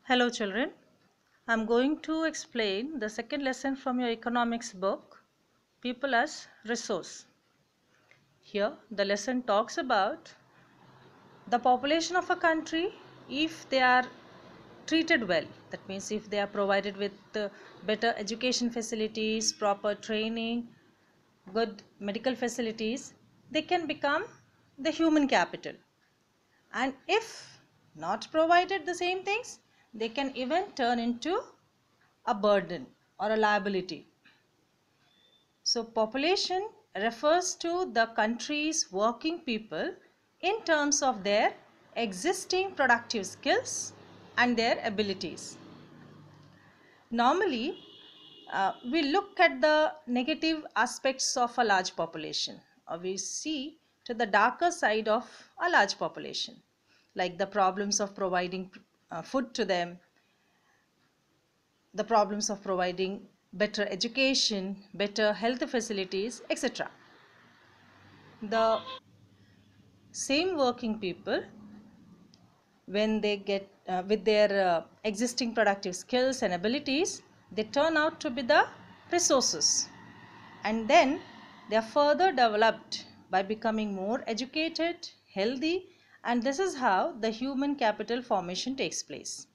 Hello children, I am going to explain the second lesson from your economics book, People as Resource. Here the lesson talks about the population of a country if they are treated well. That means if they are provided with better education facilities, proper training, good medical facilities, they can become the human capital. And if not provided the same things, they can even turn into a burden or a liability. So population refers to the country's working people in terms of their existing productive skills and their abilities. Normally, we look at the negative aspects of a large population, or we see to the darker side of a large population, like the problems of providing food to them, the problems of providing better education, better health facilities, etc. The same working people, when they get with their existing productive skills and abilities, they turn out to be the resources. And then they are further developed by becoming more educated, healthy, and this is how the human capital formation takes place.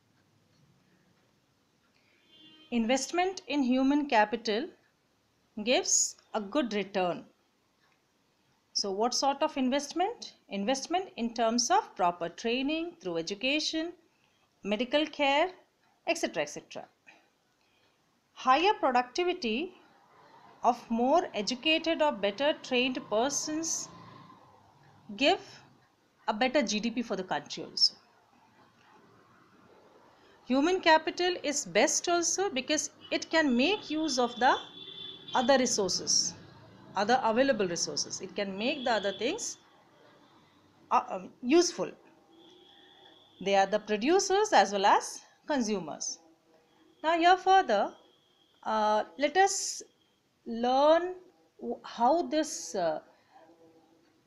Investment in human capital gives a good return. So what sort of investment? Investment in terms of proper training through education, medical care, etc. etc. Higher productivity of more educated or better trained persons give a better GDP for the country also. Human capital is best also because it can make use of the other resources, other available resources. It can make the other things useful. They are the producers as well as consumers. Now here further, let us learn how this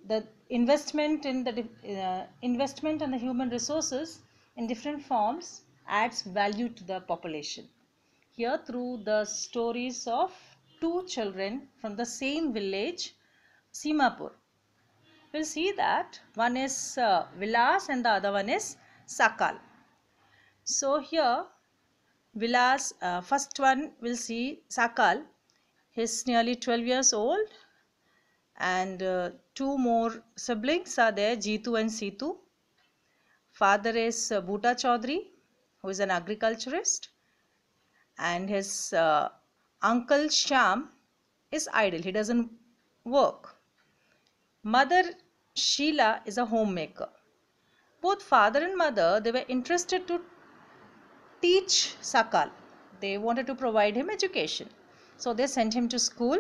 the investment and the human resources in different forms adds value to the population. Here through the stories of two children from the same village, Simapur, we'll see that one is Vilas and the other one is Sakal. So here Vilas, first one we'll see Sakal. He's nearly 12 years old and two more siblings are there, Jitu and Situ. Father is Bhuta Chaudhary, who is an agriculturist, and his uncle Sham is idle, he doesn't work. Mother Sheila is a homemaker. Both father and mother, they were interested to teach Sakal. They wanted to provide him education. So they sent him to school.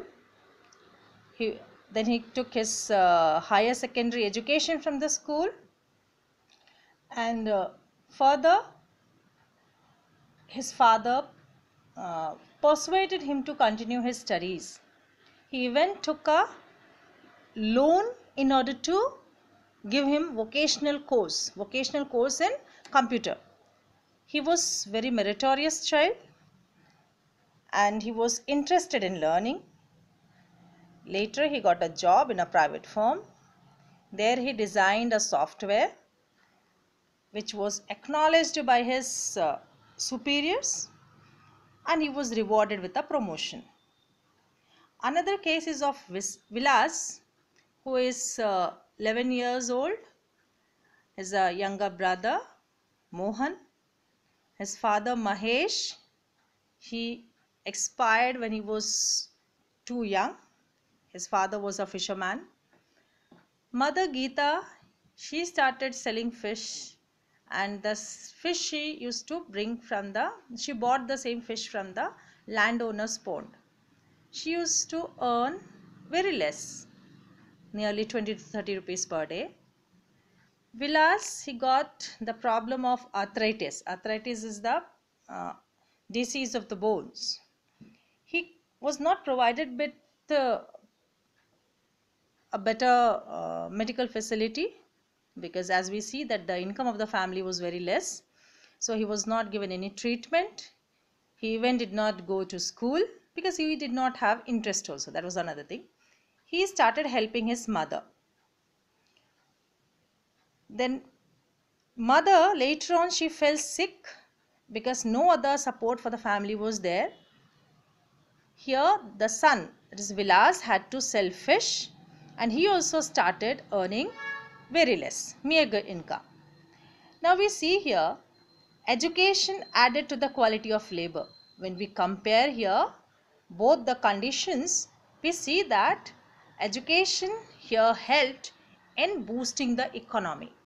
Then he took his higher secondary education from the school, and further his father persuaded him to continue his studies. He even took a loan in order to give him vocational course in computer. He was very meritorious child and he was interested in learning. Later he got a job in a private firm. There he designed a software which was acknowledged by his superiors, and he was rewarded with a promotion. Another case is of Vilas, who is 11 years old. His younger brother Mohan. His father Mahesh, he expired when he was too young. His father was a fisherman. Mother Geeta, she started selling fish, and the fish she used to bring she bought the same fish from the landowner's pond. She used to earn very less, nearly 20 to 30 rupees per day. Vilas, he got the problem of arthritis. Arthritis is the disease of the bones. He was not provided with a better medical facility because as we see that the income of the family was very less. So he was not given any treatment. He even did not go to school because he did not have interest also. That was another thing. He started helping his mother. Then mother, later on, she fell sick because no other support for the family was there. Here the son, that is Vilas, had to sell fish, and he also started earning very less, meager income. Now we see here education added to the quality of labor. When we compare here both the conditions, we see that education here helped in boosting the economy.